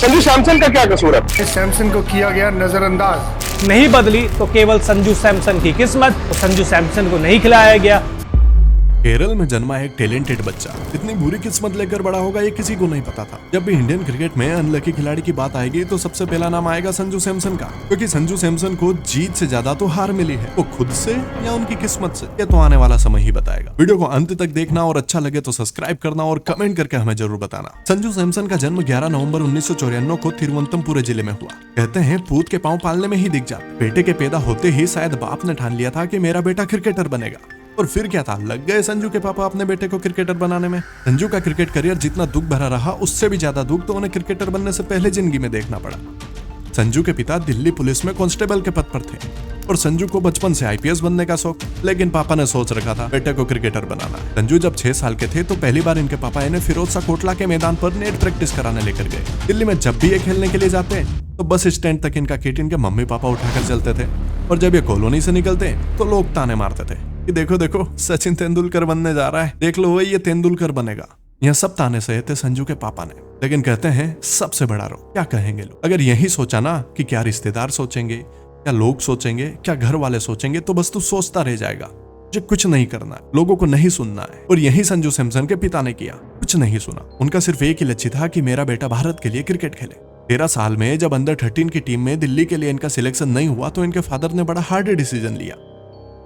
संजू सैमसन का क्या कसूर है? सैमसन को किया गया नजरअंदाज। नहीं बदली तो केवल संजू सैमसन की किस्मत, तो संजू सैमसन को नहीं खिलाया गया। केरल में जन्मा एक टैलेंटेड बच्चा इतनी बुरी किस्मत लेकर बड़ा होगा ये किसी को नहीं पता था। जब भी इंडियन क्रिकेट में अनलकी खिलाड़ी की बात आएगी तो सबसे पहला नाम आएगा संजू सैमसन का, क्योंकि संजू सैमसन को जीत से ज्यादा तो हार मिली है, वो खुद से या उनकी किस्मत से, ये तो आने वाला समय ही बताएगा। वीडियो को अंत तक देखना और अच्छा लगे तो सब्सक्राइब करना और कमेंट करके हमें जरूर बताना। संजू सैमसन का जन्म 11 नवंबर 1994 को तिरुवनंतपुरम जिले में हुआ। कहते हैं पूत के पांव पालने में ही दिख जाते। बेटे के पैदा होते ही शायद बाप ने ठान लिया था कि मेरा बेटा क्रिकेटर बनेगा, और फिर क्या था, लग गए संजू के पापा अपने बेटे को क्रिकेटर बनाने में। संजू का क्रिकेट करियर जितना दुख भरा रहा उससे भी ज्यादा दुख तो उन्हें क्रिकेटर बनने से पहले जिंदगी में देखना पड़ा। संजू के पिता दिल्ली पुलिस में कांस्टेबल के पद पर थे और संजू को बचपन से आईपीएस बनने का शौक, लेकिन पापा ने सोच रखा था बेटे को क्रिकेटर बनाना। संजू जब 6 साल के थे तो पहली बार इनके पापा इन्हें फिरोज शाह कोटला के मैदान पर नेट प्रैक्टिस कराने लेकर गए। दिल्ली में जब भी ये खेलने के लिए जाते तो बस स्टैंड तक इनका किट इनके मम्मी पापा उठाकर चलते थे, और जब ये कॉलोनी से निकलते तो लोग ताने मारते थे कि देखो देखो सचिन तेंदुलकर बनने जा रहा है, देख लो वही ये तेंदुलकर बनेगा। यह सब ताने सहे थे संजू के पापा ने, लेकिन कहते हैं सबसे बड़ा रो क्या कहेंगे लोग। अगर यही सोचा ना कि क्या रिश्तेदार सोचेंगे, क्या लोग सोचेंगे, क्या घर वाले सोचेंगे, तो बस तू सोचता रह जाएगा। मुझे कुछ नहीं करना है, लोगों को नहीं सुनना है। और यही संजू सैमसन के पिता ने किया, कुछ नहीं सुना। उनका सिर्फ एक ही लक्ष्य था कि मेरा बेटा भारत के लिए क्रिकेट खेले। 13 साल में जब अंडर 13 की टीम में दिल्ली के लिए इनका सिलेक्शन नहीं हुआ तो इनके फादर ने बड़ा हार्ड डिसीजन लिया।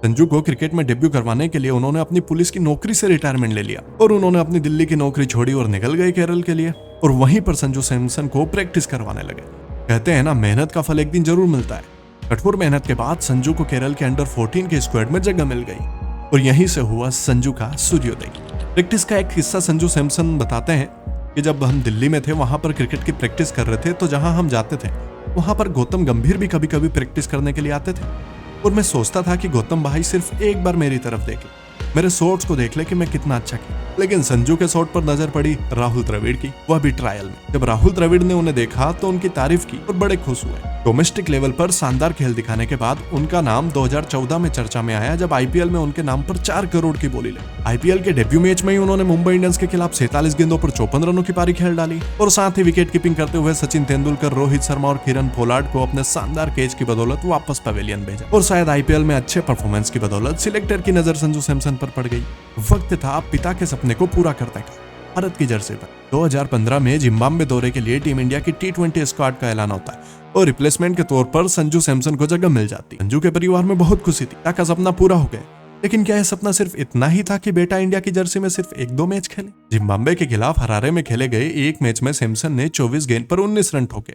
संजू को क्रिकेट में डेब्यू करवाने के लिए उन्होंने अपनी पुलिस की नौकरी से रिटायरमेंट ले लिया और उन्होंने अपनी दिल्ली की नौकरी छोड़ी और निकल गए केरल के लिए, और वहीं पर संजू सैमसन को प्रैक्टिस करवाने लगे। कहते हैं ना, मेहनत का फल एक दिन जरूर मिलता है। कठोर मेहनत के बाद संजू को केरल के अंडर 14 के स्क्वाड में जगह मिल गई और यहीं से हुआ संजू का सूर्योदय। प्रैक्टिस का एक किस्सा संजू सैमसन बताते हैं कि जब हम दिल्ली में थे वहां पर क्रिकेट की प्रैक्टिस कर रहे थे, तो जहां हम जाते थे वहां पर गौतम गंभीर भी कभी कभी प्रैक्टिस करने के लिए आते थे, और मैं सोचता था कि गौतम भाई सिर्फ एक बार मेरी तरफ देख ले, मेरे शॉट्स को देख ले कि मैं कितना अच्छा किया। लेकिन संजू के शॉट पर नजर पड़ी राहुल द्रविड़ की, वह भी ट्रायल में। जब राहुल द्रविड़ ने उन्हें देखा तो उनकी तारीफ की और बड़े खुश हुए। डोमेस्टिक लेवल पर शानदार खेल दिखाने के बाद उनका नाम 2014 में चर्चा में आया, जब आईपीएल में उनके नाम पर 4 करोड़ की बोली लगी। आईपीएल के डेब्यू मैच में ही उन्होंने मुंबई इंडियंस के खिलाफ 47 गेंदों पर 54 रनों की पारी खेल डाली, और साथ ही विकेट कीपिंग करते हुए सचिन तेंदुलकर, रोहित शर्मा और किरण पोलार्ड को अपने शानदार कैच की बदौलत वापस पवेलियन भेजा। और शायद आईपीएल में अच्छे परफॉर्मेंस की बदौलत सिलेक्टर की नजर संजू सैमसन पर पड़ गई। वक्त था पिता के सपने को पूरा करने का। भारत की जर्सी पर 2015 में जिम्बाब्वे दौरे के लिए टीम इंडिया की T20 स्क्वाड का ऐलान होता है और रिप्लेसमेंट के तौर पर संजू सैमसन को जगह मिल जाती। संजू के परिवार में बहुत खुशी थी, पिता का सपना पूरा हो गया। लेकिन क्या यह सपना सिर्फ इतना ही था कि बेटा इंडिया की जर्सी में सिर्फ 1-2 मैच खेले? जिम्बाब्वे के खिलाफ हरारे में खेले गए एक मैच में सैमसन ने 24 गेंद पर 19 रन ठोके,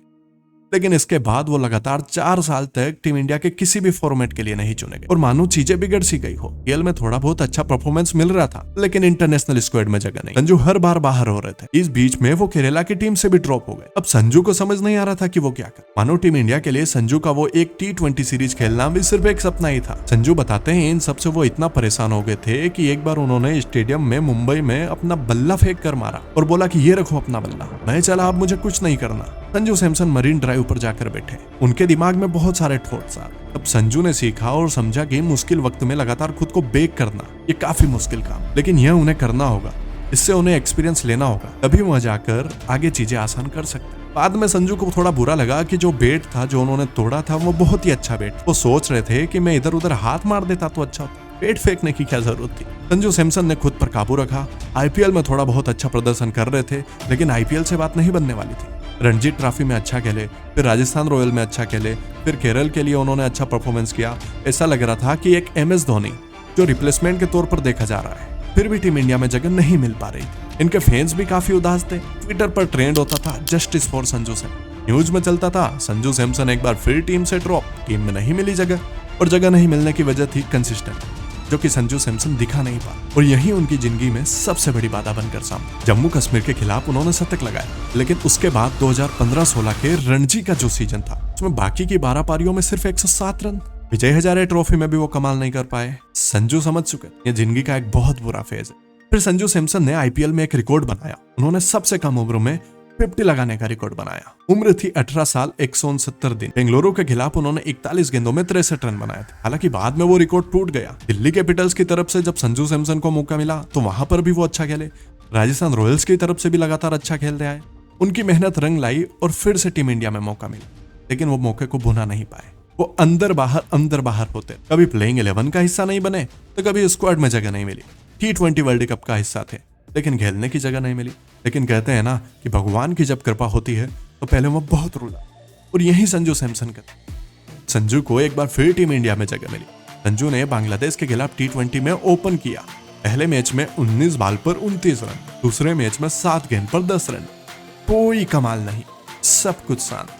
लेकिन इसके बाद वो लगातार 4 साल तक टीम इंडिया के किसी भी फॉर्मेट के लिए नहीं चुने गए। और मानो चीजें बिगड़ सी गई हो। खेल में थोड़ा बहुत अच्छा परफॉर्मेंस मिल रहा था, लेकिन इंटरनेशनल स्क्वाड में जगह नहीं। संजू हर बार बाहर हो रहे थे। इस बीच में वो केरला की टीम से भी ड्रॉप हो गए। अब संजू को समझ नहीं आ रहा था कि वो क्या करे। मानो टीम इंडिया के लिए संजू का वो एक T20 सीरीज खेलना भी सिर्फ एक सपना ही था। संजू बताते हैं इन सबसे वो इतना परेशान हो गए थे कि एक बार उन्होंने स्टेडियम में मुंबई में अपना बल्ला फेंक कर मारा और बोला कि ये रखो अपना बल्ला, मैं चला, अब मुझे कुछ नहीं करना। संजू सैमसन मरीन ड्राइव पर जाकर बैठे, उनके दिमाग में बहुत सारे थॉट्स आ रहे। अब संजू ने सीखा और समझा कि मुश्किल वक्त में लगातार खुद को बेक करना ये काफी मुश्किल काम, लेकिन यह उन्हें करना होगा। इससे उन्हें एक्सपीरियंस लेना होगा, तभी वह जाकर आगे चीजें आसान कर सकते। बाद में संजू को थोड़ा बुरा लगा कि जो बैट था जो उन्होंने तोड़ा था वो बहुत ही अच्छा बैट। वो सोच रहे थे कि मैं इधर उधर हाथ मार देता तो अच्छा होता, बैट फेंकने की क्या जरूरत थी। संजू सैमसन ने खुद पर काबू रखा। आईपीएल में थोड़ा बहुत अच्छा प्रदर्शन कर रहे थे, लेकिन आईपीएल से बात नहीं बनने वाली थी। रणजी ट्रॉफी में अच्छा खेले, फिर राजस्थान रॉयल में अच्छा खेले, फिर केरल के लिए उन्होंने अच्छा परफॉर्मेंस किया। ऐसा लग रहा था कि एक MS धोनी जो रिप्लेसमेंट के तौर पर देखा जा रहा है, फिर भी टीम इंडिया में जगह नहीं मिल पा रही थी। इनके फैंस भी काफी उदास थे। ट्विटर पर ट्रेंड होता था justice for Sanju Samson, news में चलता था संजू सैमसन एक बार फिर टीम से ड्रॉप, टीम में नहीं मिली जगह, और जगह नहीं मिलने की वजह थी कंसिस्टेंट, जो कि संजू सैमसन दिखा नहीं पा, और यही उनकी जिंदगी में सबसे बड़ी बाधा बनकर सामने। जम्मू कश्मीर के खिलाफ उन्होंने शतक लगाया, लेकिन उसके बाद 2015-16 के रणजी का जो सीजन था उसमें बाकी की 12 पारियों में सिर्फ 107 रन। विजय हजारे ट्रॉफी में भी वो कमाल नहीं कर पाए। संजू समझ चुके ये जिंदगी का एक बहुत बुरा फेज है। फिर संजू सैमसन ने आईपीएल में एक रिकॉर्ड बनाया। उन्होंने सबसे कम उम्र में 50 लगाने का रिकॉर्ड बनाया। उम्र थी 18 साल 169 दिन। बेंगलुरु के खिलाफ उन्होंने 41 गेंदों में 63 रन बनाए थे। हालांकि बाद में वो रिकॉर्ड टूट गया। दिल्ली कैपिटल्स की तरफ से जब संजू सैमसन को मौका मिला तो वहां पर भी वो अच्छा खेले। राजस्थान रॉयल्स की तरफ से भी लगातार अच्छा खेलते आए। उनकी मेहनत रंग लाई और फिर से टीम इंडिया में मौका मिला, लेकिन वो मौके को भुना नहीं पाए। वो अंदर बाहर होते, कभी प्लेइंग 11 का हिस्सा नहीं बने तो कभी स्क्वाड में जगह नहीं मिली। T20 वर्ल्ड कप का हिस्सा थे, लेकिन खेलने की जगह नहीं मिली। लेकिन कहते हैं ना कि भगवान की जब कृपा होती है तो पहले वो बहुत रूला, और यही संजू सैमसन का। संजू को एक बार फिर टीम इंडिया में जगह मिली। संजू ने बांग्लादेश के खिलाफ T20 में ओपन किया। पहले मैच में 19 बॉल पर 29 रन, दूसरे मैच में 7 गेंद पर 10 रन। कोई कमाल नहीं, सब कुछ शांत।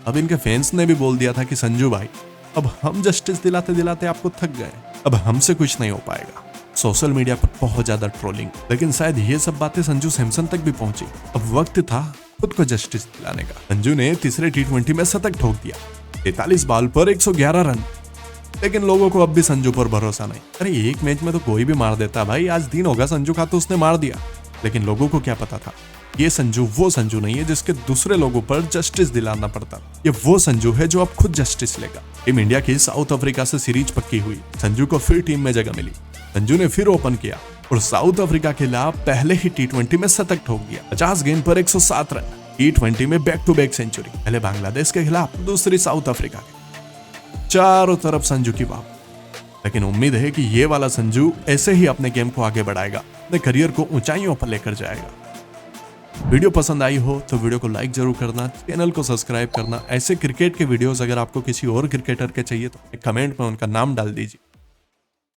अब इनके फैंस ने भी बोल दिया था कि संजू भाई, अब हम जस्टिस दिलाते दिलाते आपको थक गए, अब हमसे कुछ नहीं हो पाएगा। सोशल मीडिया पर बहुत ज्यादा ट्रोलिंग, लेकिन शायद ये सब बातें संजू सैमसन तक भी पहुंची। अब वक्त था खुद को जस्टिस दिलाने का। संजू ने तीसरे T20 में शतक ठोक दिया, 43 बॉल पर 111 रन। लेकिन लोगों को अब भी संजू पर भरोसा नहीं। अरे एक मैच में तो कोई भी मार देता भाई, आज दिन होगा संजू का तो उसने मार दिया। लेकिन लोगों को क्या पता था, ये संजू वो संजू नहीं है जिसके दूसरे लोगों पर जस्टिस दिलाना पड़ता। ये वो संजू है जो अब खुद जस्टिस लेगा। टीम इंडिया की साउथ अफ्रीका से सीरीज पक्की हुई, संजू को फिर टीम में जगह मिली। संजू ने फिर ओपन किया और साउथ अफ्रीका के खिलाफ पहले ही T20 में शतक ठोक दिया, 50 गेंद पर 107 रन। T20 में बैक टू बैक सेंचुरी, पहले बांग्लादेश के खिलाफ, दूसरी साउथ अफ्रीका के। चारों तरफ संजू की वाह। लेकिन उम्मीद है कि ये वाला संजू ऐसे ही अपने गेम को आगे बढ़ाएगा, अपने करियर को ऊंचाइयों पर लेकर जाएगा। वीडियो पसंद आई हो तो वीडियो को लाइक जरूर करना, चैनल को सब्सक्राइब करना। ऐसे क्रिकेट के वीडियोस अगर आपको किसी और क्रिकेटर के चाहिए तो कमेंट में उनका नाम डाल दीजिए।